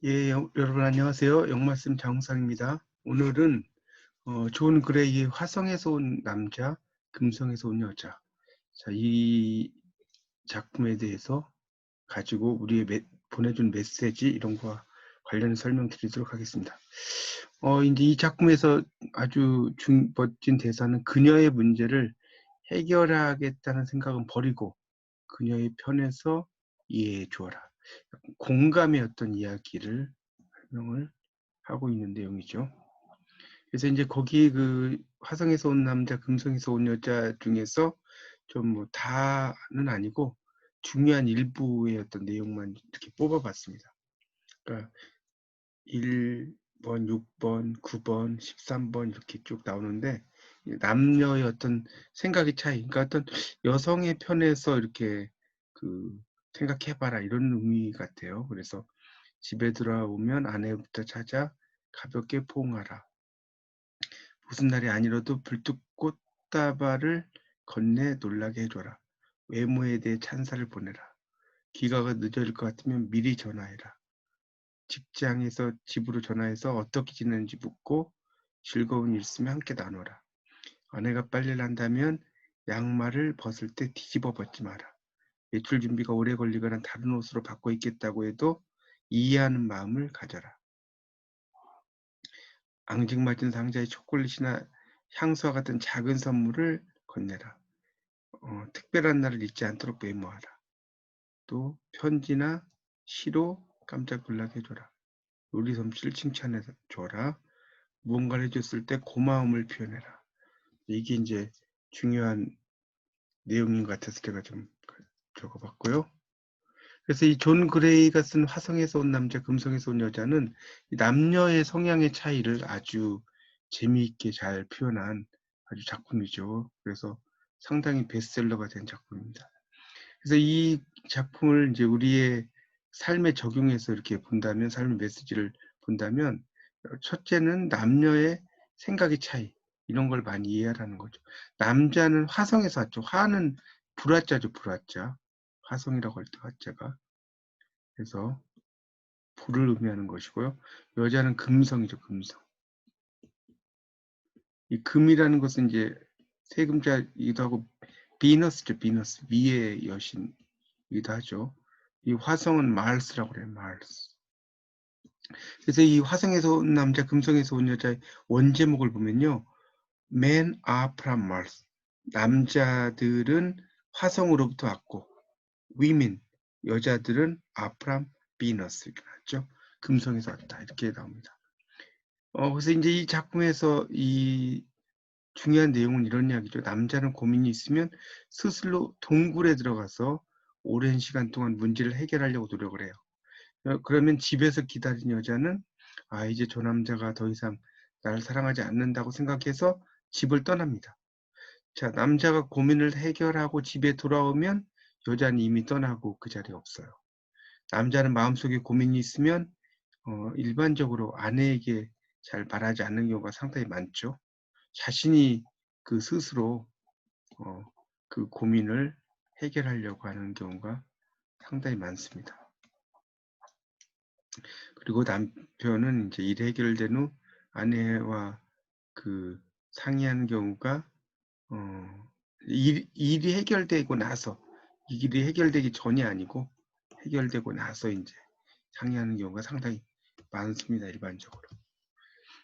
예, 여러분 안녕하세요. 영말씀 장우상입니다. 오늘은 존 그레이의 화성에서 온 남자, 금성에서 온 여자. 자, 이 작품에 대해서 가지고 보내준 메시지 이런 거와 관련 설명드리도록 하겠습니다. 이제 이 작품에서 아주 멋진 대사는 그녀의 문제를 해결하겠다는 생각은 버리고 그녀의 편에서 이해해 주어라. 공감의 어떤 이야기를 설명을 하고 있는 내용이죠. 그래서 이제 거기 그 화성에서 온 남자, 금성에서 온 여자 중에서 좀 뭐 다는 아니고 중요한 일부의 어떤 내용만 이렇게 뽑아봤습니다. 그러니까 1번, 6번, 9번, 13번 이렇게 쭉 나오는데 남녀의 어떤 생각의 차이, 그러니까 어떤 여성의 편에서 이렇게 그 생각해봐라 이런 의미 같아요. 그래서 집에 돌아오면 아내부터 찾아 가볍게 포옹하라. 무슨 날이 아니라도 불뚝 꽃다발을 건네 놀라게 해줘라. 외모에 대해 찬사를 보내라. 귀가가 늦어질 것 같으면 미리 전화해라. 직장에서 집으로 전화해서 어떻게 지내는지 묻고 즐거운 일 있으면 함께 나눠라. 아내가 빨래를 한다면 양말을 벗을 때 뒤집어 벗지 마라. 외출 준비가 오래 걸리거나 다른 옷으로 바꿔 입겠다고 해도 이해하는 마음을 가져라. 앙증맞은 상자에 초콜릿이나 향수와 같은 작은 선물을 건네라. 특별한 날을 잊지 않도록 메모하라. 또 편지나 시로 깜짝 놀라게 해줘라. 요리 솜씨를 칭찬해 줘라. 무언가를 해줬을 때 고마움을 표현해라. 이게 이제 중요한 내용인 것 같아서 제가 좀 적어봤고요. 그래서 이 존 그레이가 쓴 화성에서 온 남자, 금성에서 온 여자는 남녀의 성향의 차이를 아주 재미있게 잘 표현한 아주 작품이죠. 그래서 상당히 베스트셀러가 된 작품입니다. 그래서 이 작품을 이제 우리의 삶에 적용해서 이렇게 본다면, 삶의 메시지를 본다면, 첫째는 남녀의 생각의 차이, 이런 걸 많이 이해하라는 거죠. 남자는 화성에서 왔죠. 화는 불화자죠, 불화자. 화성이라고 할 때 화자가. 그래서 불을 의미하는 것이고요. 여자는 금성이죠, 금성. 이 금이라는 것은 이제 세 금자이기도 하고, 비너스죠, 비너스. 위의 여신이기도 하죠. 이 화성은 마르스라고 그래요, 마르스. 그래서 이 화성에서 온 남자, 금성에서 온 여자의 원제목을 보면요. Men are from Mars. 남자들은 화성으로부터 왔고, women, 여자들은 are from Venus. 이렇게 나왔죠. 금성에서 왔다. 이렇게 나옵니다. 그래서 이제 이 작품에서 이 중요한 내용은 이런 이야기죠. 남자는 고민이 있으면 스스로 동굴에 들어가서 오랜 시간 동안 문제를 해결하려고 노력을 해요. 그러면 집에서 기다린 여자는 이제 저 남자가 더 이상 나를 사랑하지 않는다고 생각해서 집을 떠납니다. 자, 남자가 고민을 해결하고 집에 돌아오면 여자는 이미 떠나고 그 자리에 없어요. 남자는 마음속에 고민이 있으면 일반적으로 아내에게 잘 말하지 않는 경우가 상당히 많죠. 자신이 그 스스로 그 고민을 해결하려고 하는 경우가 상당히 많습니다. 그리고 남편은 이제 일 해결된 후 아내와 그 상의하는 경우가 일이 해결되고 나서, 이 일이 해결되기 전이 아니고 해결되고 나서 이제 상의하는 경우가 상당히 많습니다, 일반적으로.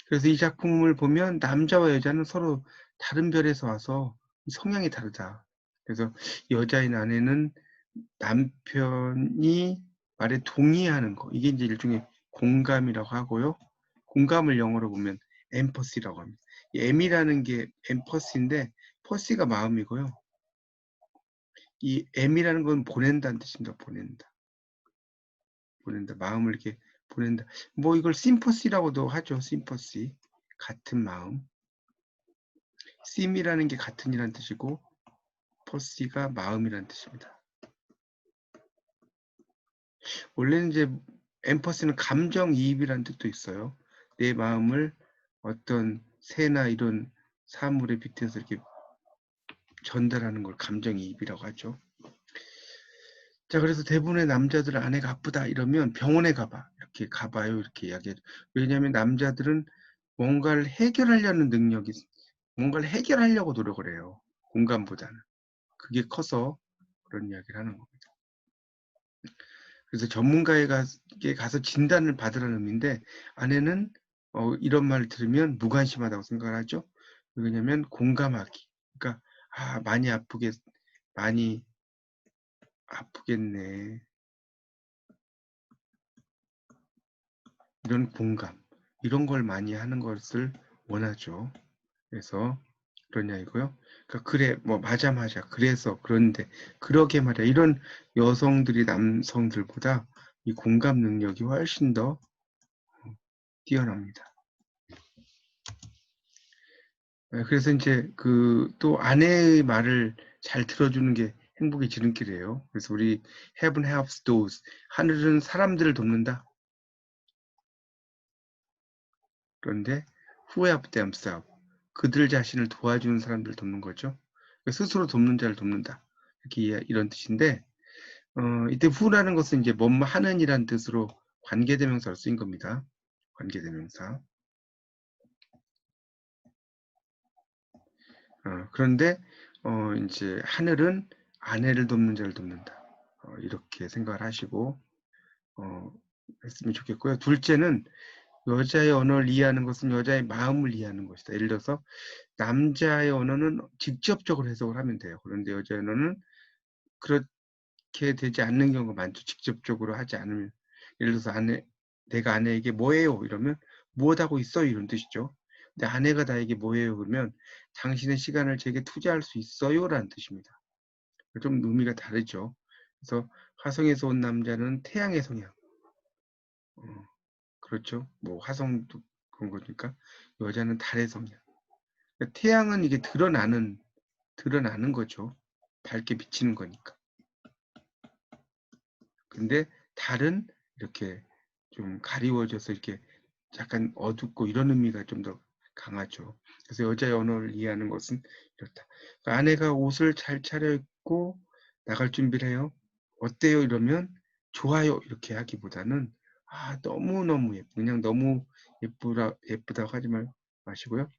그래서 이 작품을 보면 남자와 여자는 서로 다른 별에서 와서 성향이 다르다. 그래서 여자인 아내는 남편이 말에 동의하는 거, 이게 이제 일종의 공감이라고 하고요. 공감을 영어로 보면 엠퍼시라고 합니다. 이 M이라는 게 엠퍼시인데 퍼시가 마음이고요. 이 M이라는 건 보낸다는 뜻입니다. 보낸다. 마음을 이렇게 보낸다. 뭐 이걸 심퍼시라고도 하죠. 심퍼시. 같은 마음. 심이라는 게 같은이라는 뜻이고 퍼시가 마음이라는 뜻입니다. 원래는 이제 엠퍼시는 감정이입이라는 뜻도 있어요. 내 마음을 어떤 새나 이런 사물에 빗대서 이렇게 전달하는 걸 감정이입이라고 하죠. 자, 그래서 대부분의 남자들 아내가 아프다 이러면 병원에 가봐. 이렇게 가봐요. 이렇게 이야기해요. 왜냐하면 남자들은 뭔가를 해결하려는 능력이, 뭔가를 해결하려고 노력을 해요. 공감보다는. 그게 커서 그런 이야기를 하는 겁니다. 그래서 전문가에게 가서 진단을 받으라는 의미인데, 아내는 이런 말을 들으면 무관심하다고 생각을 하죠. 왜냐면 공감하기. 그러니까 많이 아프겠네. 이런 공감, 이런 걸 많이 하는 것을 원하죠. 그래서 그런 이야기고요. 그러니까 그래, 뭐 맞아, 그래서 그런데 그러게 말이야. 이런 여성들이 남성들보다 이 공감 능력이 훨씬 더 뛰어납니다. 그래서 이제 그 또 아내의 말을 잘 들어주는 게 행복의 지름길이에요. 그래서 우리 Heaven helps those. 하늘은 사람들을 돕는다. 그런데 who help themselves. 그들 자신을 도와주는 사람들을 돕는 거죠. 스스로 돕는 자를 돕는다. 이렇게 이런 뜻인데, 이때 who라는 것은 이제 뭐뭐 하는이란 뜻으로 관계대명사로 쓰인 겁니다. 관계대명사. 그런데 이제 하늘은 아내를 돕는 자를 돕는다. 이렇게 생각을 하시고 했으면 좋겠고요. 둘째는 여자의 언어를 이해하는 것은 여자의 마음을 이해하는 것이다. 예를 들어서 남자의 언어는 직접적으로 해석을 하면 돼요. 그런데 여자의 언어는 그렇게 되지 않는 경우가 많죠. 직접적으로 하지 않으면. 예를 들어서 내가 아내에게 뭐해요? 이러면 무엇하고 있어? 이런 뜻이죠. 근데 아내가 나에게 뭐해요? 그러면 당신의 시간을 제게 투자할 수 있어요? 라는 뜻입니다. 좀 의미가 다르죠. 그래서 화성에서 온 남자는 태양의 성향. 그렇죠. 뭐 화성도 그런 거니까 여자는 달의 성향. 그러니까 태양은 이게 드러나는 거죠. 밝게 비치는 거니까. 근데 달은 이렇게 좀 가리워져서 이렇게 약간 어둡고 이런 의미가 좀 더 강하죠. 그래서 여자의 언어를 이해하는 것은 이렇다. 그러니까 아내가 옷을 잘 차려입고 나갈 준비를 해요. 어때요? 이러면 좋아요. 이렇게 하기보다는 너무너무 예쁘. 그냥 너무 예쁘다고 하지 마시고요.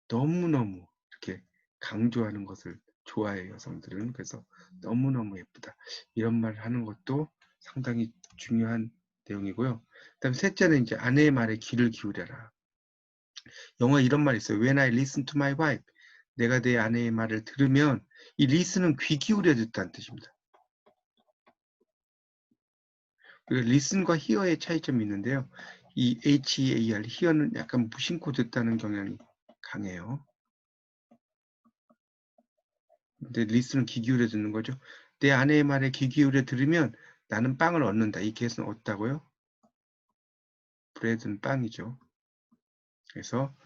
너무너무 이렇게 강조하는 것을 좋아해요, 여성들은. 그래서 너무너무 예쁘다. 이런 말을 하는 것도 상당히 중요한 내용이고요. 그다음 셋째는 이제 아내의 말에 귀를 기울여라. 영어에 이런 말이 있어요. When I listen to my wife. 내가 내 아내의 말을 들으면 이 listen은 귀 기울여 듣다는 뜻입니다. listen과 hear의 차이점이 있는데요. 이 hear, hear는 약간 무심코 듣다는 경향이 강해요. 근데 listen은 귀 기울여 듣는 거죠. 내 아내의 말에 귀 기울여 들으면 나는 빵을 얻는다. 이 개수는 얻다고요? 브레드는 빵이죠. 그래서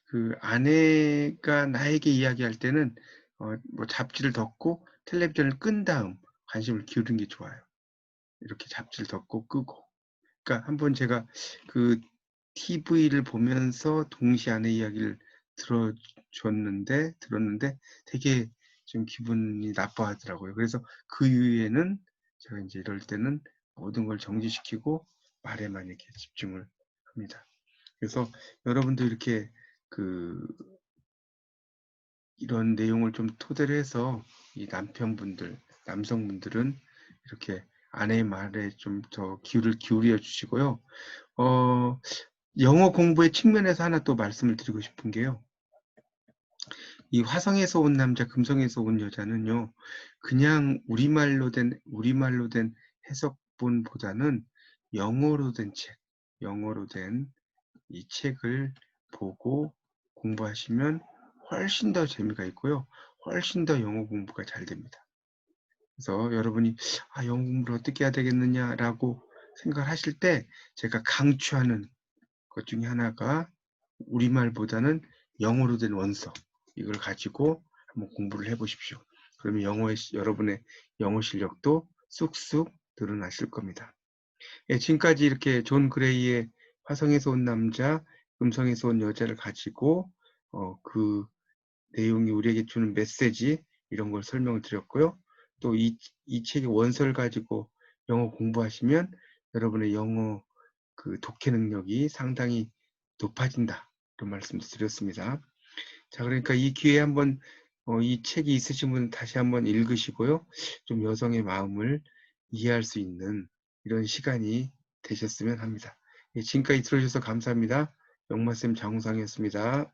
그 아내가 나에게 이야기할 때는 뭐 잡지를 덮고 텔레비전을 끈 다음 관심을 기울이는 게 좋아요. 이렇게 잡지를 덮고 끄고. 그러니까 한번 제가 그 TV를 보면서 동시에 아내 이야기를 들었는데 되게 좀 기분이 나빠하더라고요. 그래서 그 이후에는 제가 이제 이럴 때는 모든 걸 정지시키고 말에만 이렇게 집중을 합니다. 그래서 여러분도 이렇게 그 이런 내용을 좀 토대로 해서 이 남성분들은 이렇게 아내의 말에 좀 더 귀를 기울여 주시고요. 영어 공부의 측면에서 하나 또 말씀을 드리고 싶은 게요. 이 화성에서 온 남자, 금성에서 온 여자는요, 그냥 우리말로 된 해석본보다는 영어로 된 이 책을 보고 공부하시면 훨씬 더 재미가 있고요. 훨씬 더 영어 공부가 잘 됩니다. 그래서 여러분이 영어 공부를 어떻게 해야 되겠느냐라고 생각하실 때 제가 강추하는 것 중에 하나가 우리말보다는 영어로 된 원서, 이걸 가지고 한번 공부를 해보십시오. 그러면 여러분의 영어 실력도 쑥쑥 늘어나실 겁니다. 지금까지 이렇게 존 그레이의 화성에서 온 남자, 금성에서 온 여자를 가지고 그 내용이 우리에게 주는 메시지, 이런 걸 설명을 드렸고요. 또 이 책의 원서를 가지고 영어 공부하시면 여러분의 영어 그 독해 능력이 상당히 높아진다. 그런 말씀도 드렸습니다. 자, 그러니까 이 기회에 한번 이 책이 있으신 분은 다시 한번 읽으시고요. 좀 여성의 마음을 이해할 수 있는 이런 시간이 되셨으면 합니다. 예, 지금까지 들어주셔서 감사합니다. 영마쌤 장우상이었습니다.